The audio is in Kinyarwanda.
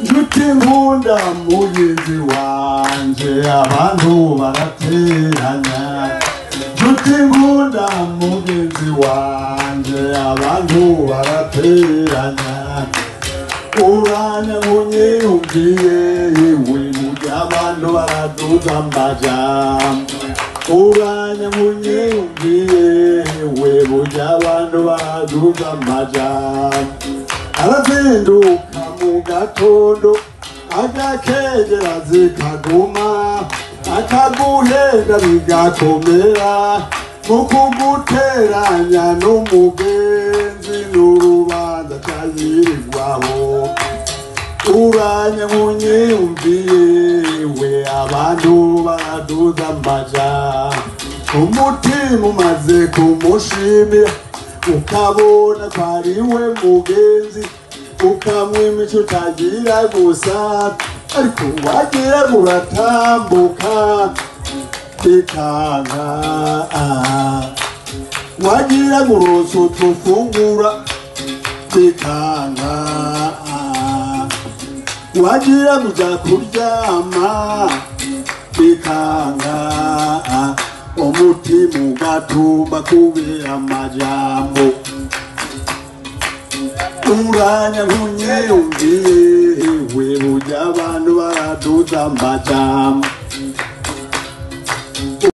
nshuti nkunda mugenzi wanje abantu barateranya nshuti nkunda mugenzi wanje abantu barateranya uranya munyiyumviye iwe burya abantu baraduza amajambo uranya munyiyumviye iwe burya abantu baraduza amajambo arazinduka mu gatondo agakegera zikaguma akaguhenda bigakomera mu kuguteranya n'umugenzi n'urubanza cyayirirwaho uranya munyiyumviye we abantu baraduza amajambo umutima umaze kumushimira ukabona ko ari we mugenzi ukamwimica utagira gusa ariko wagira uratambuka bikanga wagira uronse utufungura bikanga wagira uja kuryama bikanga umutima ugatumba kubera amajambo uranya munyiyumviye we burya abantu baraduza amajambo